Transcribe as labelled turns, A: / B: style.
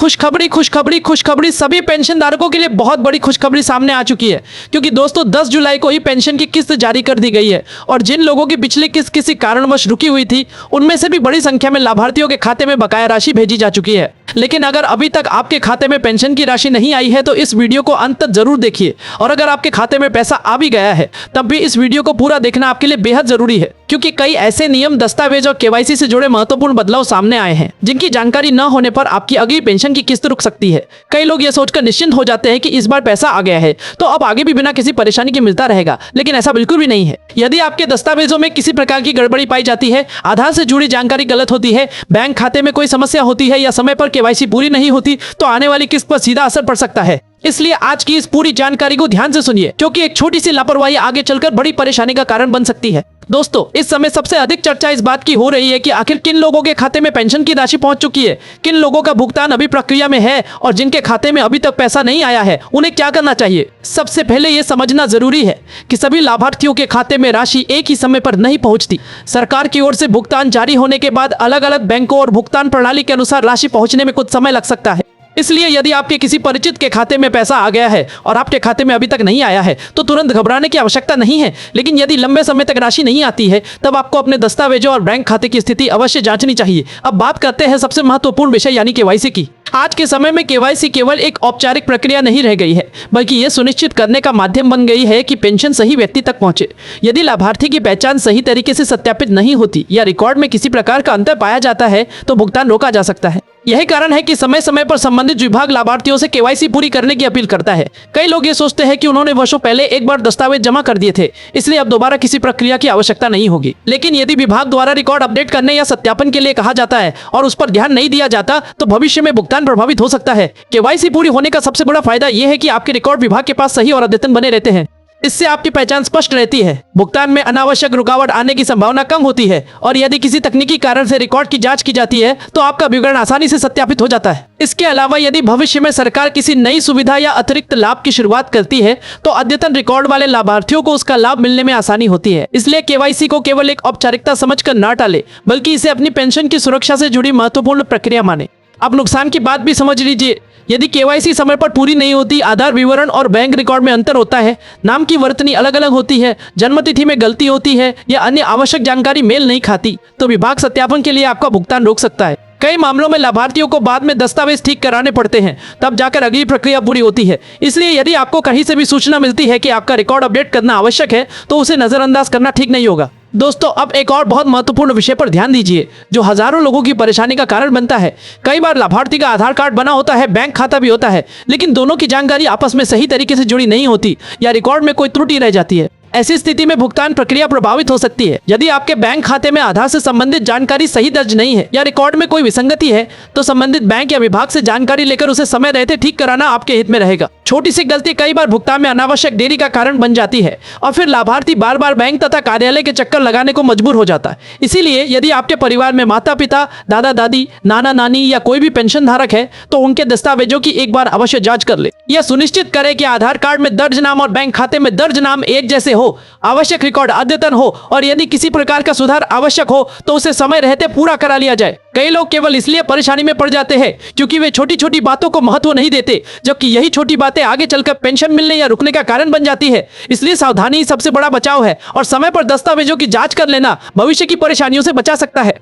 A: खुशखबरी खुशखबरी खुशखबरी सभी पेंशन धारकों के लिए बहुत बड़ी खुशखबरी सामने आ चुकी है, क्योंकि दोस्तों 10 जुलाई को ही पेंशन की किस्त जारी कर दी गई है। और जिन लोगों की पिछली किस्त किसी कारणवश रुकी हुई थी, उनमें से भी बड़ी संख्या में लाभार्थियों के खाते में बकाया राशि भेजी जा चुकी है। लेकिन अगर अभी तक आपके खाते में पेंशन की राशि नहीं आई है तो इस वीडियो को अंत तक जरूर देखिए। और अगर आपके खाते में पैसा आ भी गया है तब भी इस वीडियो को पूरा देखना आपके लिए बेहद जरूरी है, क्योंकि कई ऐसे नियम, दस्तावेज और केवाईसी से जुड़े महत्वपूर्ण बदलाव सामने आए हैं जिनकी जानकारी न होने पर आपकी अगली पेंशन की किस्त रुक सकती है। कई लोग ये सोचकर निश्चिंत हो जाते हैं कि इस बार पैसा आ गया है तो अब आगे भी बिना किसी परेशानी के मिलता रहेगा, लेकिन ऐसा बिल्कुल भी नहीं है। यदि आपके दस्तावेजों में किसी प्रकार की गड़बड़ी पाई जाती है, आधार से जुड़ी जानकारी गलत होती है, बैंक खाते में कोई समस्या होती है या समय पर केवाईसी पूरी नहीं होती तो आने वाली किस्त पर सीधा असर पड़ सकता है। इसलिए आज की इस पूरी जानकारी को ध्यान से सुनिए, क्योंकि एक छोटी सी लापरवाही आगे चलकर बड़ी परेशानी का कारण बन सकती है। दोस्तों, इस समय सबसे अधिक चर्चा इस बात की हो रही है कि आखिर किन लोगों के खाते में पेंशन की राशि पहुंच चुकी है, किन लोगों का भुगतान अभी प्रक्रिया में है और जिनके खाते में अभी तक पैसा नहीं आया है उन्हें क्या करना चाहिए। सबसे पहले ये समझना जरूरी है कि सभी लाभार्थियों के खाते में राशि एक ही समय पर नहीं पहुंचती। सरकार की ओर से भुगतान जारी होने के बाद अलग अलग बैंकों और भुगतान प्रणाली के अनुसार राशि पहुंचने में कुछ समय लग सकता है। इसलिए यदि आपके किसी परिचित के खाते में पैसा आ गया है और आपके खाते में अभी तक नहीं आया है तो तुरंत घबराने की आवश्यकता नहीं है। लेकिन यदि लंबे समय तक राशि नहीं आती है तब आपको अपने दस्तावेजों और बैंक खाते की स्थिति अवश्य जांचनी चाहिए। अब बात करते हैं सबसे महत्वपूर्ण विषय यानी केवाईसी की। आज के समय में केवाईसी केवल एक औपचारिक प्रक्रिया नहीं रह गई है, बल्कि ये सुनिश्चित करने का माध्यम बन गई है कि पेंशन सही व्यक्ति तक पहुंचे। यदि लाभार्थी की पहचान सही तरीके से सत्यापित नहीं होती या रिकॉर्ड में किसी प्रकार का अंतर पाया जाता है तो भुगतान रोका जा सकता है। यही कारण है कि समय समय पर संबंधित विभाग लाभार्थियों से केवाईसी पूरी करने की अपील करता है। कई लोग ये सोचते हैं कि उन्होंने वर्षों पहले एक बार दस्तावेज जमा कर दिए थे, इसलिए अब दोबारा किसी प्रक्रिया की आवश्यकता नहीं होगी। लेकिन यदि विभाग द्वारा रिकॉर्ड अपडेट करने या सत्यापन के लिए कहा जाता है और उस पर ध्यान नहीं दिया जाता तो भविष्य में भुगतान प्रभावित हो सकता है। केवाईसी पूरी होने का सबसे बड़ा फायदा यह है कि आपके रिकॉर्ड विभाग के पास सही और अद्यतन बने रहते हैं। इससे आपकी पहचान स्पष्ट रहती है, भुगतान में अनावश्यक रुकावट आने की संभावना कम होती है और यदि किसी तकनीकी कारण से रिकॉर्ड की जांच की जाती है तो आपका विवरण आसानी से सत्यापित हो जाता है। इसके अलावा यदि भविष्य में सरकार किसी नई सुविधा या अतिरिक्त लाभ की शुरुआत करती है तो अद्यतन रिकॉर्ड वाले लाभार्थियों को उसका लाभ मिलने में आसानी होती है। इसलिए केवाईसी को केवल एक औपचारिकता समझकर न टाले, बल्कि इसे अपनी पेंशन की सुरक्षा से जुड़ी महत्वपूर्ण प्रक्रिया माने। अब नुकसान की बात भी समझ लीजिए। यदि केवाईसी समय पर पूरी नहीं होती, आधार विवरण और बैंक रिकॉर्ड में अंतर होता है, नाम की वर्तनी अलग अलग होती है, जन्मतिथि में गलती होती है या अन्य आवश्यक जानकारी मेल नहीं खाती, तो विभाग सत्यापन के लिए आपका भुगतान रोक सकता है। कई मामलों में लाभार्थियों को बाद में दस्तावेज ठीक कराने पड़ते हैं, तब जाकर अगली प्रक्रिया पूरी होती है। इसलिए यदि आपको कहीं से भी सूचना मिलती है कि आपका रिकॉर्ड अपडेट करना आवश्यक है तो उसे नजरअंदाज करना ठीक नहीं होगा। दोस्तों, अब एक और बहुत महत्वपूर्ण विषय पर ध्यान दीजिए जो हजारों लोगों की परेशानी का कारण बनता है। कई बार लाभार्थी का आधार कार्ड बना होता है, बैंक खाता भी होता है, लेकिन दोनों की जानकारी आपस में सही तरीके से जुड़ी नहीं होती या रिकॉर्ड में कोई त्रुटि रह जाती है। ऐसी स्थिति में भुगतान प्रक्रिया प्रभावित हो सकती है। यदि आपके बैंक खाते में आधार से संबंधित जानकारी सही दर्ज नहीं है या रिकॉर्ड में कोई विसंगति है तो संबंधित बैंक या विभाग से जानकारी लेकर उसे समय रहते ठीक कराना आपके हित में रहेगा। छोटी सी गलती कई बार भुगतान में अनावश्यक देरी का कारण बन जाती है और फिर लाभार्थी बार बार बैंक तथा कार्यालय के चक्कर लगाने को मजबूर हो जाता है। इसीलिए यदि आपके परिवार में माता पिता, दादा दादी, नाना नानी या कोई भी पेंशन धारक है तो उनके दस्तावेजों की एक बार अवश्य जांच कर ले। यह सुनिश्चित करें कि आधार कार्ड में दर्ज नाम और बैंक खाते में दर्ज नाम एक जैसे हो, आवश्यक रिकॉर्ड अद्यतन हो और यदि किसी प्रकार का सुधार आवश्यक हो तो उसे समय रहते पूरा करा लिया जाए। कई लोग केवल इसलिए परेशानी में पड़ जाते हैं क्योंकि वे छोटी छोटी बातों को महत्व नहीं देते, जबकि यही छोटी बातें आगे चलकर पेंशन मिलने या रुकने का कारण बन जाती है। इसलिए सावधानी सबसे बड़ा बचाव है और समय पर दस्तावेजों की जांच कर लेना भविष्य की परेशानियों से बचा सकता है।